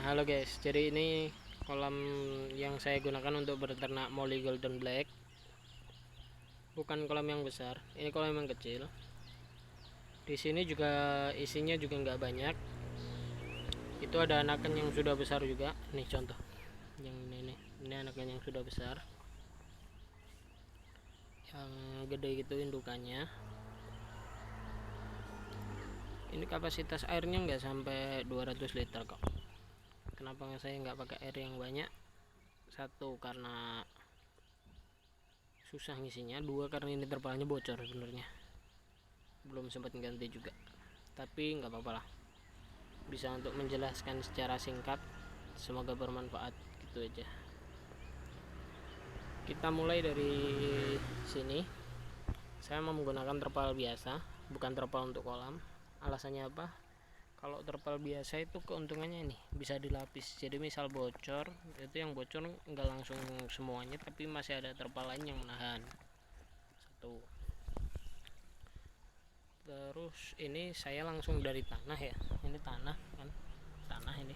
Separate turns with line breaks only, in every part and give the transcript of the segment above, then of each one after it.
Halo guys, jadi ini kolam yang saya gunakan untuk berternak Molly Golden Black. Bukan kolam yang besar, ini kolam yang kecil. Di sini juga isinya juga nggak banyak. Itu ada anakan yang sudah besar juga. Nih contoh, yang ini anakan yang sudah besar, yang gede gitu indukannya. Ini kapasitas airnya nggak sampai 200 liter kok. Kenapa saya nggak pakai air yang banyak? Satu, karena susah ngisinya. Dua, karena ini terpalanya bocor sebenarnya, belum sempat ganti juga, tapi nggak apa-apa lah, bisa untuk menjelaskan secara singkat. Semoga bermanfaat, gitu aja. Kita mulai dari sini. Saya mau menggunakan terpal biasa, bukan terpal untuk kolam. Alasannya apa? Kalau terpal biasa itu keuntungannya ini bisa dilapis, jadi misal bocor, itu yang bocor nggak langsung semuanya, tapi masih ada terpal lain yang menahan. Satu. Terus ini saya langsung dari tanah ya, ini tanah kan, tanah ini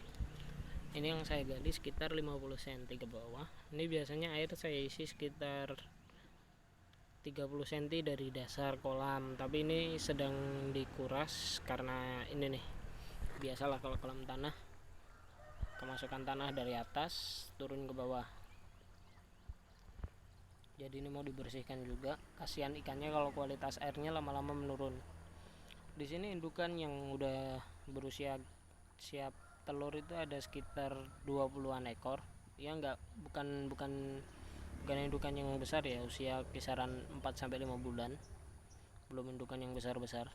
yang saya gali sekitar 50 cm ke bawah. Ini biasanya air saya isi sekitar 30 cm dari dasar kolam, tapi ini sedang dikuras karena ini nih, biasalah kalau kolam tanah, kemasukan tanah dari atas turun ke bawah. Jadi ini mau dibersihkan juga, kasihan ikannya kalau kualitas airnya lama-lama menurun. Di sini indukan yang udah berusia siap telur itu ada sekitar 20-an ekor. Ya enggak, bukan indukan yang besar ya, usia kisaran 4 sampai 5 bulan. Belum indukan yang besar-besar.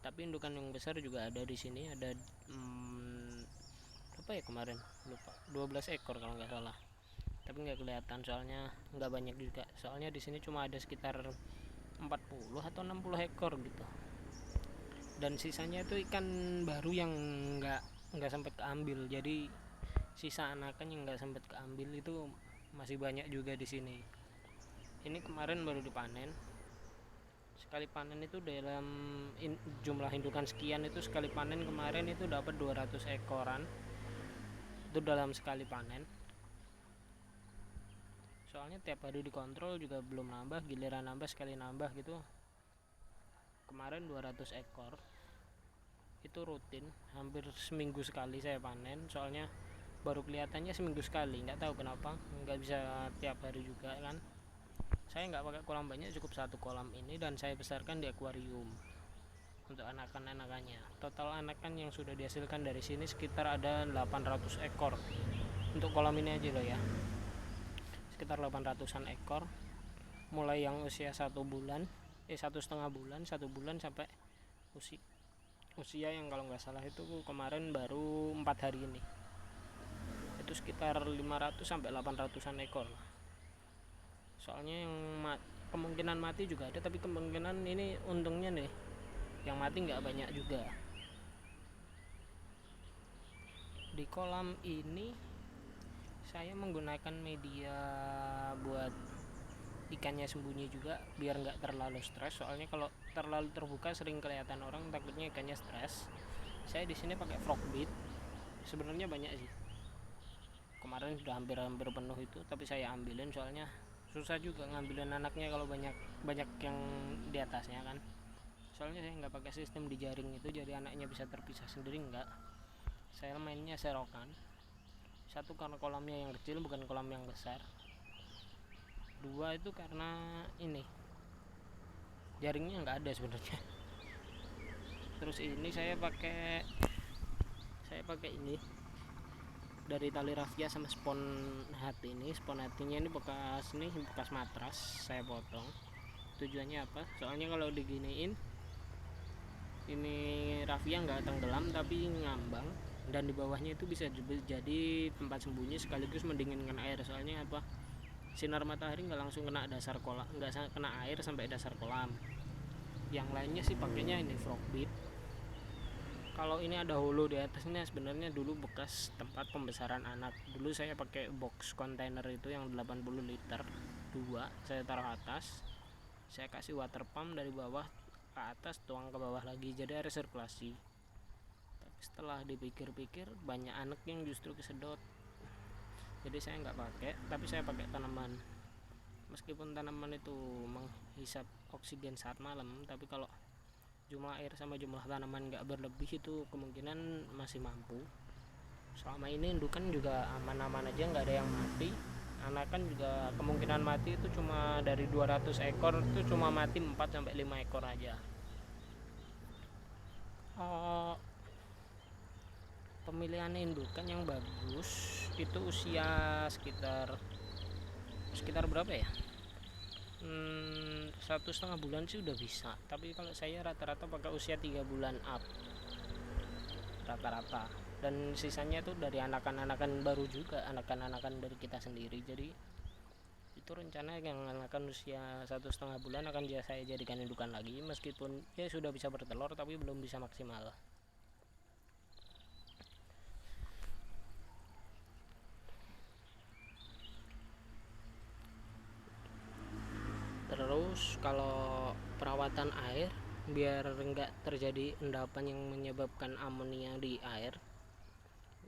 Tapi indukan yang besar juga ada di sini, ada apa ya kemarin? Lupa. 12 ekor kalau nggak salah. Tapi nggak kelihatan soalnya nggak banyak juga. Soalnya di sini cuma ada sekitar 40 atau 60 ekor gitu. Dan sisanya itu ikan baru yang nggak sempat keambil, jadi sisa anakan yang nggak sempat keambil itu masih banyak juga di sini. Ini kemarin baru dipanen. Sekali panen itu dalam jumlah indukan sekian, itu sekali panen kemarin itu dapat 200 ekoran. Itu dalam sekali panen. Soalnya tiap hari dikontrol juga belum nambah, giliran nambah sekali nambah gitu. Kemarin 200 ekor. Itu rutin, hampir seminggu sekali saya panen, soalnya baru kelihatannya seminggu sekali, nggak tahu kenapa nggak bisa tiap hari juga kan. Saya nggak pakai kolam banyak, cukup satu kolam ini, dan saya besarkan di akuarium untuk anakan-anakannya. Total anakan yang sudah dihasilkan dari sini sekitar ada 800 ekor untuk kolam ini aja loh ya, sekitar 800-an ekor, mulai yang usia 1 bulan, 1,5 bulan, 1 bulan, sampai usia yang kalau nggak salah itu kemarin baru 4 hari ini, itu sekitar 500 sampai 800-an ekor. Soalnya yang kemungkinan mati juga ada, tapi kemungkinan ini untungnya nih, yang mati nggak banyak juga. Di kolam ini saya menggunakan media buat ikannya sembunyi juga, biar nggak terlalu stres. Soalnya kalau terlalu terbuka sering kelihatan orang, takutnya ikannya stres. Saya di sini pakai frog bait. Sebenarnya banyak sih, kemarin sudah hampir penuh itu, tapi saya ambilin soalnya susah juga ngambilin anaknya kalau banyak yang di atasnya kan. Soalnya saya nggak pakai sistem di jaring itu, jadi anaknya bisa terpisah sendiri, enggak. Saya mainnya serokan. Satu, karena kolamnya yang kecil, bukan kolam yang besar. Dua, itu karena ini jaringnya nggak ada sebenarnya. Terus ini saya pakai ini dari tali rafia sama spon hati. Ini spon hatinya ini bekas matras, saya potong. Tujuannya apa? Soalnya kalau diginiin, ini rafia nggak tenggelam tapi ngambang, dan di bawahnya itu bisa jadi tempat sembunyi sekaligus mendinginkan air. Soalnya apa, sinar matahari nggak langsung kena dasar kolam, nggak kena air sampai dasar kolam. Yang lainnya sih pakainya ini frog bait. Kalau ini ada hulu di atasnya, sebenarnya dulu bekas tempat pembesaran anak. Dulu saya pakai box container itu yang 80 liter, dua saya taruh atas, saya kasih water pump dari bawah ke atas, tuang ke bawah lagi, jadi air sirkulasi. Setelah dipikir-pikir banyak anak yang justru kesedot, jadi saya nggak pakai, tapi saya pakai tanaman. Meskipun tanaman itu menghisap oksigen saat malam, tapi kalau jumlah air sama jumlah tanaman nggak berlebih itu kemungkinan masih mampu. Selama ini indukan juga aman-aman aja, nggak ada yang mati. Anakan juga kemungkinan mati itu cuma dari 200 ekor itu cuma mati 4-5 ekor aja. Pemilihan indukan yang bagus itu usia sekitar berapa ya, 1,5 bulan sih udah bisa, tapi kalau saya rata-rata pakai usia 3 bulan up rata-rata, dan sisanya tuh dari anakan-anakan baru juga, anakan-anakan dari kita sendiri. Jadi itu rencana yang anakan usia 1,5 bulan akan saya jadikan indukan lagi, meskipun ya sudah bisa bertelur tapi belum bisa maksimal. Terus kalau perawatan air biar enggak terjadi endapan yang menyebabkan amonia di air,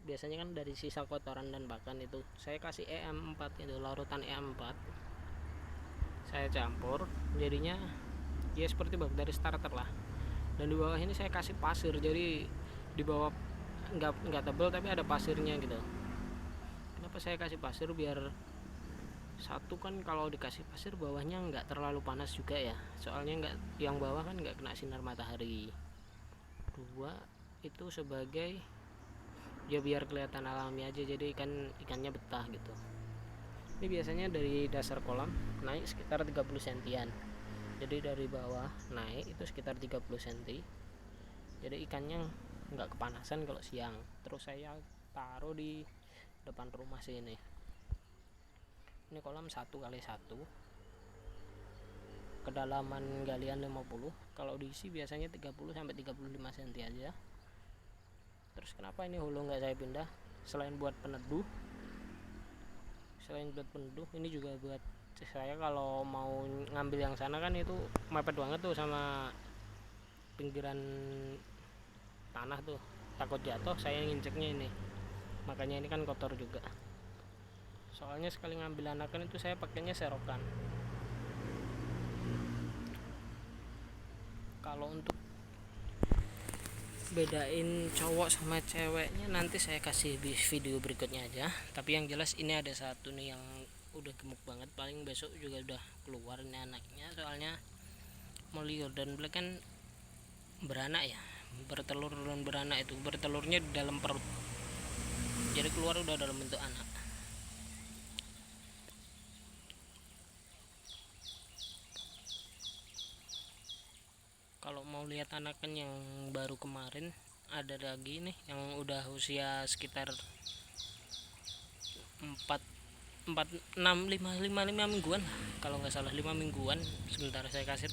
biasanya kan dari sisa kotoran dan pakan itu saya kasih EM4, itu larutan EM4 saya campur, jadinya ya seperti bakteri starter lah. Dan di bawah ini saya kasih pasir, jadi di bawah nggak tebal tapi ada pasirnya gitu. Kenapa saya kasih pasir? Biar satu kan kalau dikasih pasir bawahnya nggak terlalu panas juga ya, soalnya nggak, yang bawah kan nggak kena sinar matahari. Dua, itu sebagai ya biar kelihatan alami aja, jadi ikannya betah gitu. Ini biasanya dari dasar kolam naik sekitar 30 sentian, jadi dari bawah naik itu sekitar 30 cm, jadi ikannya nggak kepanasan kalau siang. Terus saya taruh di depan rumah sini. Ini kolam 1x1, kedalaman galian 50, kalau diisi biasanya 30-35 cm aja. Terus kenapa ini hulu nggak saya pindah? Selain buat peneduh, ini juga buat saya kalau mau ngambil yang sana kan itu mepet banget tuh sama pinggiran tanah tuh, takut jatuh saya nginjeknya ini, makanya ini kan kotor juga. Soalnya sekali ngambil anakan itu saya pakainya serokan. Kalau untuk bedain cowok sama ceweknya nanti saya kasih video berikutnya aja, tapi yang jelas ini ada satu nih yang udah gemuk banget, paling besok juga udah keluar ini anaknya, soalnya mau liur. Dan black kan beranak ya, bertelur dan beranak, itu bertelurnya di dalam perut, jadi keluar udah dalam bentuk anak. Kalau mau lihat anakan yang baru kemarin, ada lagi nih yang udah usia sekitar 4, 4, 6, 5 mingguan, kalau nggak salah 5 mingguan. Sebentar saya kasih